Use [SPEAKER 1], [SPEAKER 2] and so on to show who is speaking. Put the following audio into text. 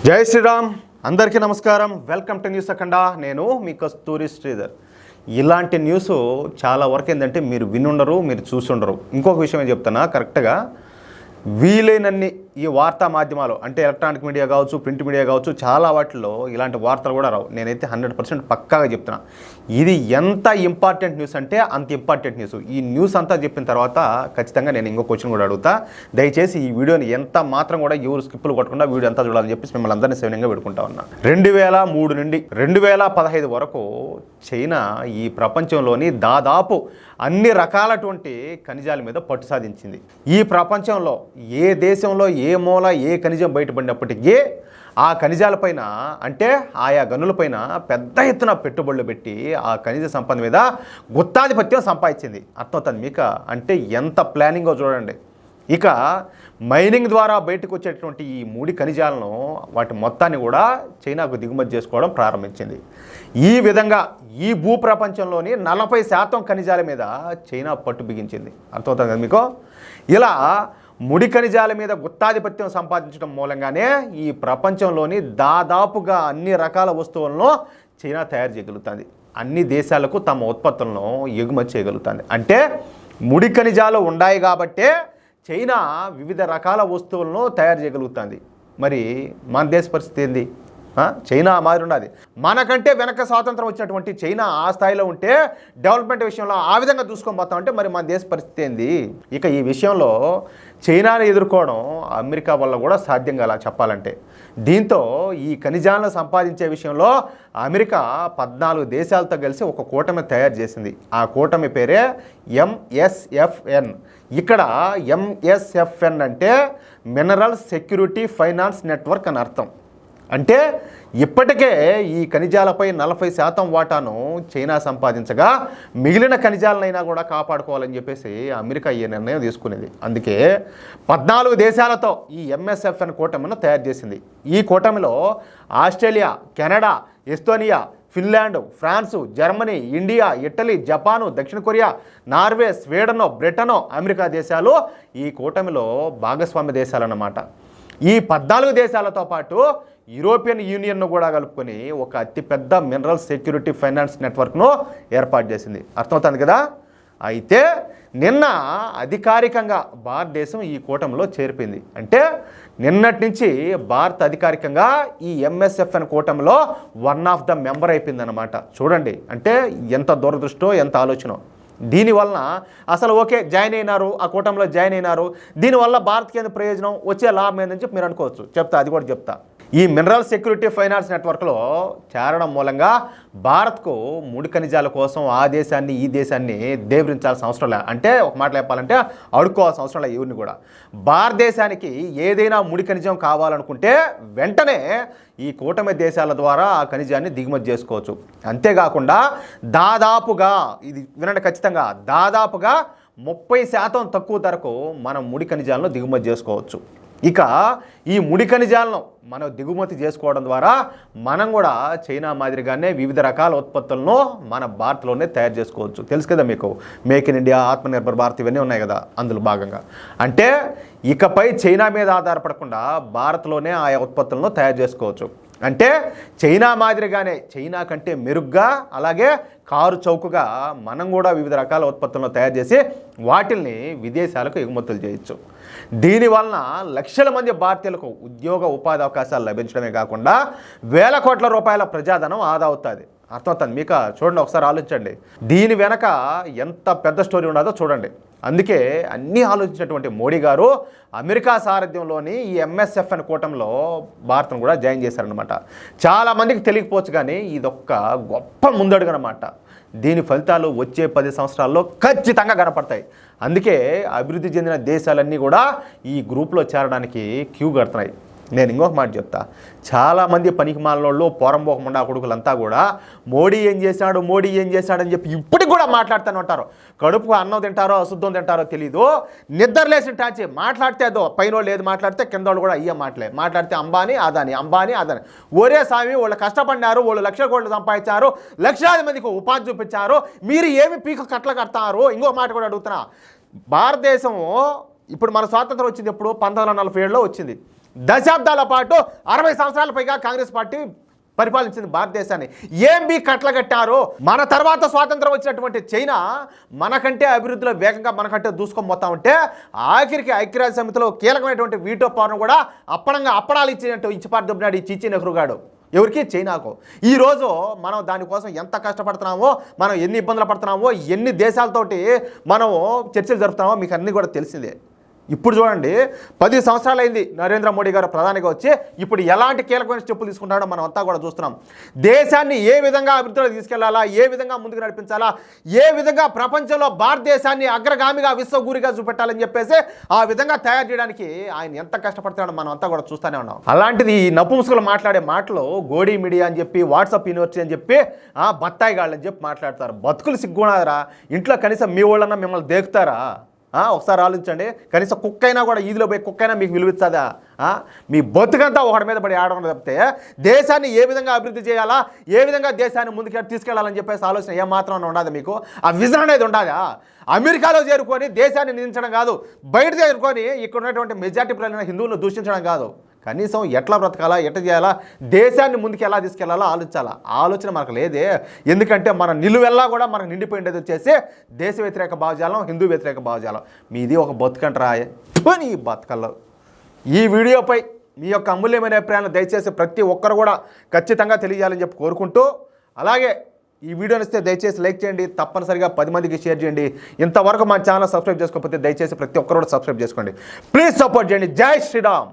[SPEAKER 1] జై శ్రీరామ్, అందరికీ నమస్కారం. వెల్కమ్ టు న్యూస్ అఖండ. నేను మీ కస్తూరి శ్రీధర్. ఇలాంటి న్యూస్ చాలా వరకు ఏంటంటే మీరు వినుండరు, మీరు చూసుండరు. ఇంకొక విషయం చెప్తున్నా, కరెక్ట్గా వీలైనన్ని ఈ వార్తా మాధ్యమాలు అంటే ఎలక్ట్రానిక్ మీడియా కావచ్చు, ప్రింట్ మీడియా కావచ్చు, చాలా వాటిల్లో ఇలాంటి వార్తలు కూడా రావు. నేనైతే 100% పక్కాగా చెప్తున్నా. ఇది ఎంత ఇంపార్టెంట్ న్యూస్ అంటే అంత ఇంపార్టెంట్ న్యూస్. ఈ న్యూస్ అంతా చెప్పిన తర్వాత ఖచ్చితంగా నేను ఇంకో క్వశ్చన్ కూడా అడుగుతా. దయచేసి ఈ వీడియోని ఎంత మాత్రం కూడా ఎవరు స్కిప్పులు కొట్టకుండా వీడియో అంతా చూడాలని చెప్పేసి మిమ్మల్ని అందరినీ సవినంగా పెట్టుకుంటా ఉన్నా. 2003 నుండి 2015 వరకు చైనా ఈ ప్రపంచంలోని దాదాపు అన్ని రకాలటువంటి ఖనిజాల మీద పట్టు సాధించింది. ఈ ప్రపంచంలో ఏ దేశంలో ఏ మూల ఏ ఖనిజం బయటపడినప్పటికీ ఆ ఖనిజాలపైన అంటే ఆయా గనులపైన పెద్ద ఎత్తున పెట్టుబడులు పెట్టి ఆ ఖనిజ సంపద మీద గుత్తాధిపత్యం సంపాదించింది. అర్థమవుతుంది మీకు? అంటే ఎంత ప్లానింగో చూడండి. ఇక మైనింగ్ ద్వారా బయటకు వచ్చేటువంటి ఈ ముడి ఖనిజాలను వాటి మొత్తాన్ని కూడా చైనాకు దిగుమతి చేసుకోవడం ప్రారంభించింది. ఈ విధంగా ఈ భూప్రపంచంలోని 40% ఖనిజాల మీద చైనా పట్టు బిగించింది. అర్థమవుతుంది కదా మీకు? ఇలా ముడి ఖనిజాల మీద గుత్తాధిపత్యం సంపాదించడం మూలంగానే ఈ ప్రపంచంలోని దాదాపుగా అన్ని రకాల వస్తువులను చైనా తయారు చేయగలుగుతుంది. అన్ని దేశాలకు తమ ఉత్పత్తులను ఎగుమతి చేయగలుగుతుంది. అంటే ముడి ఖనిజాలు ఉన్నాయి కాబట్టే చైనా వివిధ రకాల వస్తువులను తయారు చేయగలుగుతుంది. మరి మన దేశ పరిస్థితి ఏంది? చైనా మాదిరి ఉన్నది. మనకంటే వెనక స్వాతంత్రం వచ్చినటువంటి చైనా ఆ స్థాయిలో ఉంటే డెవలప్మెంట్ విషయంలో ఆ విధంగా చూసుకొని పోతా ఉంటే మరి మన దేశ పరిస్థితి ఏంది? ఇక ఈ విషయంలో చైనాను ఎదుర్కోవడం అమెరికా వల్ల కూడా సాధ్యం కాల చెప్పాలంటే. దీంతో ఈ ఖనిజాలను సంపాదించే విషయంలో అమెరికా 14 దేశాలతో కలిసి ఒక కూటమి తయారు చేసింది. ఆ కూటమి పేరే MSFN. ఇక్కడ MSFN అంటే మినరల్ సెక్యూరిటీ ఫైనాన్స్ నెట్వర్క్ అని అర్థం. అంటే ఇప్పటికే ఈ ఖనిజాలపై 40% వాటాను చైనా సంపాదించగా మిగిలిన ఖనిజాలనైనా కూడా కాపాడుకోవాలని చెప్పేసి అమెరికా ఈ నిర్ణయం తీసుకునేది. అందుకే 14 దేశాలతో ఈ MSFN కూటమిను తయారు చేసింది. ఈ కూటమిలో Australia, Canada, Estonia, Finland, France, Germany, India, Italy, Japan, దక్షిణ Korea, Norway, Sweden, Britain, America దేశాలు ఈ కూటమిలో భాగస్వామ్య దేశాలన్నమాట. ఈ 14 దేశాలతో పాటు యూరోపియన్ యూనియన్ను కూడా కలుపుకొని ఒక అతిపెద్ద మినరల్ సెక్యూరిటీ ఫైనాన్స్ నెట్వర్క్ను ఏర్పాటు చేసింది. అర్థమవుతుంది కదా? అయితే నిన్న అధికారికంగా భారతదేశం ఈ కూటమిలో చేరిపోయింది. అంటే నిన్నటి నుంచి భారత్ అధికారికంగా ఈ MSFN కూటమిలో వన్ ఆఫ్ ద మెంబర్ అయిపోయిందన్నమాట. చూడండి, అంటే ఎంత దూరదృష్టో ఎంత ఆలోచనో. దీనివలన అసలు ఓకే జాయిన్ అయినారు, ఆ కూటమిలో జాయిన్ అయినారు, దీనివల్ల భారత్కి ఏంది ప్రయోజనం, వచ్చే లాభం ఏందని చెప్పి మీరు అనుకోవచ్చు. చెప్తా, అది కూడా చెప్తా. ఈ మినరల్ సెక్యూరిటీ ఫైనాన్స్ నెట్వర్క్లో చేరడం మూలంగా భారత్కు ముడి ఖనిజాల కోసం ఆ దేశాన్ని ఈ దేశాన్ని దేవరించాల్సిన అవసరం లేదు. అంటే ఒక మాట చెప్పాలంటే అడుక్కోవాల్సిన అవసరం లేదు ఎవరిని కూడా. భారతదేశానికి ఏదైనా ముడి ఖనిజం కావాలనుకుంటే వెంటనే ఈ కూటమి దేశాల ద్వారా ఆ ఖనిజాన్ని దిగుమతి చేసుకోవచ్చు. అంతేకాకుండా దాదాపుగా, ఇది వినండి ఖచ్చితంగా, దాదాపుగా 30% తక్కువ ధరకు మనం ముడి ఖనిజాలను దిగుమతి చేసుకోవచ్చు. ఇక ఈ ముడి ఖనిజాలను మనం దిగుమతి చేసుకోవడం ద్వారా మనం కూడా చైనా మాదిరిగానే వివిధ రకాల ఉత్పత్తులను మన భారత్లోనే తయారు చేసుకోవచ్చు. తెలుసు కదా మీకు, make in India, Atmanirbhar Bharat ఇవన్నీ ఉన్నాయి కదా అందులో భాగంగా. అంటే ఇకపై చైనా మీద ఆధారపడకుండా భారత్లోనే ఆయా ఉత్పత్తులను తయారు చేసుకోవచ్చు. అంటే చైనా మాదిరిగానే, చైనా కంటే మెరుగ్గా, అలాగే కారు చౌకగా మనం కూడా వివిధ రకాల ఉత్పత్తులను తయారు చేసి వాటిల్ని విదేశాలకు ఎగుమతులు చేయొచ్చు. దీనివలన లక్షల మంది భారతీయులకు ఉద్యోగ ఉపాధి అవకాశాలు లభించడమే కాకుండా వేల కోట్ల రూపాయల ప్రజాధనం ఆదా అవుతుంది. అర్థమవుతుంది మీకు? చూడండి, ఒకసారి ఆలోచించండి. దీని వెనక ఎంత పెద్ద స్టోరీ ఉన్నదో చూడండి. అందుకే అన్నీ ఆలోచించినటువంటి మోడీ గారు అమెరికా సారథ్యంలోని ఈ MSFN కూటమిలో భారత్ను కూడా జాయిన్ చేశారనమాట. చాలామందికి తెలియకపోవచ్చు కానీ ఇదొక్క గొప్ప ముందడుగు అనమాట. దీని ఫలితాలు వచ్చే 10 సంవత్సరాల్లో ఖచ్చితంగా కనపడతాయి. అందుకే అభివృద్ధి చెందిన దేశాలన్నీ కూడా ఈ గ్రూప్లో చేరడానికి క్యూ కడుతున్నాయి. నేను ఇంకొక మాట చెప్తా. చాలామంది పనికిమాలినోళ్ళు, పోరంబోకముండా కొడుకులంతా కూడా మోడీ ఏం చేశాడు, మోడీ ఏం చేశాడని చెప్పి ఇప్పటికి కూడా మాట్లాడుతూనే ఉంటారు. కడుపుకు అన్నం తింటారో అశుద్ధం తింటారో తెలీదు. నిద్రలేసిన టాచి మాట్లాడితే అదో పైన లేదు, మాట్లాడితే కింద వాళ్ళు కూడా అయ్యే మాట్లాడితే అంబానీ అదాని, అంబానీ అదాని. ఒరే స్వామి, వాళ్ళు కష్టపడినారు, వాళ్ళు లక్షల కోట్లు సంపాదించారు, లక్షలాది మందికి ఉపాధి చూపించారు, మీరు ఏమి పీక కట్టలు కడతారు? ఇంకొక మాట కూడా అడుగుతున్నా. భారతదేశం ఇప్పుడు మన స్వాతంత్రం వచ్చింది ఎప్పుడు? 1947లో వచ్చింది. దశాబ్దాల పాటు 60 సంవత్సరాల పైగా కాంగ్రెస్ పార్టీ పరిపాలించింది భారతదేశాన్ని. ఏం మీ కట్టలు మన తర్వాత స్వాతంత్రం వచ్చినటువంటి చైనా మనకంటే అభివృద్ధిలో వేగంగా మనకంటే దూసుకొని పోతా ఉంటే ఆఖరికి ఐక్యరాజ్య సమితిలో కీలకమైనటువంటి వీటో పవర్ను కూడా అప్పడాలు ఇచ్చినట్టు ఇచ్చిపారు దొబ్బినాడు ఈ చిచ్చి నెహ్రూ గాడు. ఎవరికి? చైనాకు. ఈరోజు మనం దానికోసం ఎంత కష్టపడుతున్నామో, మనం ఎన్ని ఇబ్బందులు పడుతున్నామో, ఎన్ని దేశాలతోటి మనము చర్చలు జరుపుతున్నామో మీకు అన్నీ కూడా తెలిసిందే. ఇప్పుడు చూడండి, 10 సంవత్సరాలు అయింది నరేంద్ర మోడీ గారు ప్రధానిగా వచ్చి. ఇప్పుడు ఎలాంటి కీలకమైన స్టెప్పులు తీసుకుంటాడో మనం అంతా కూడా చూస్తున్నాం. దేశాన్ని ఏ విధంగా అభివృద్ధిలో తీసుకెళ్లాలా, ఏ విధంగా ముందుకు నడిపించాలా, ఏ విధంగా ప్రపంచంలో భారతదేశాన్ని అగ్రగామిగా విశ్వగురిగా చూపెట్టాలని చెప్పేసి ఆ విధంగా తయారు చేయడానికి ఆయన ఎంత కష్టపడుతున్నాడో మనం అంతా కూడా చూస్తూనే ఉన్నాం. అలాంటిది ఈ నపుంసకులు మాట్లాడే మాటలు గోడీ మీడియా అని చెప్పి, వాట్సాప్ యూనివర్సిటీ అని చెప్పి, బత్తాయి గాళ్ళు అని చెప్పి మాట్లాడతారు. బతుకులు సిగ్గున్నారా? ఇంట్లో కనీసం మీ వాళ్ళన్నా మిమ్మల్ని దేకుతారా? ఒకసారి ఆలోచించండి. కనీసం కుక్కైనా కూడా ఈదిలో పోయి కుక్కైనా మీకు విలువిస్తుందా? మీ బతుకంతా ఒకటి మీద పడి ఆడడం తప్పితే దేశాన్ని ఏ విధంగా అభివృద్ధి చేయాలా, ఏ విధంగా దేశాన్ని ముందుకు తీసుకెళ్లాలని చెప్పేసి ఆలోచన ఏమాత్రం ఉండదు మీకు. ఆ విజన్ అనేది ఉండదా? అమెరికాలో చేరుకొని దేశాన్ని నిందించడం కాదు, బయట చేరుకొని ఇక్కడ ఉన్నటువంటి మెజార్టీ ప్రజలైన హిందువులను దూషించడం కాదు. కనీసం ఎట్లా బ్రతకాలా, ఎట్లా చేయాలా, దేశాన్ని ముందుకి ఎలా తీసుకెళ్లాలో ఆలోచించాలా. ఆలోచన మనకు లేదే. ఎందుకంటే మన నిలువెల్లా కూడా మనకు నిండిపోయిండేది వచ్చేసి దేశ వ్యతిరేక భావజాలం, హిందూ వ్యతిరేక భావజాలం. మీది ఒక బతుకంటరా ఈ బతుకల్లో. ఈ వీడియోపై మీ యొక్క అమూల్యమైన అభిప్రాయాలను దయచేసి ప్రతి ఒక్కరు కూడా ఖచ్చితంగా తెలియజేయాలని చెప్పి కోరుకుంటూ, అలాగే ఈ వీడియోని ఇస్తే దయచేసి లైక్ చేయండి, తప్పనిసరిగా 10 మందికి షేర్ చేయండి. ఇంతవరకు మా ఛానల్ సబ్స్క్రైబ్ చేసుకోకపోతే దయచేసి ప్రతి ఒక్కరు కూడా సబ్స్క్రైబ్ చేసుకోండి. ప్లీజ్ సపోర్ట్ చేయండి. జై శ్రీరామ్.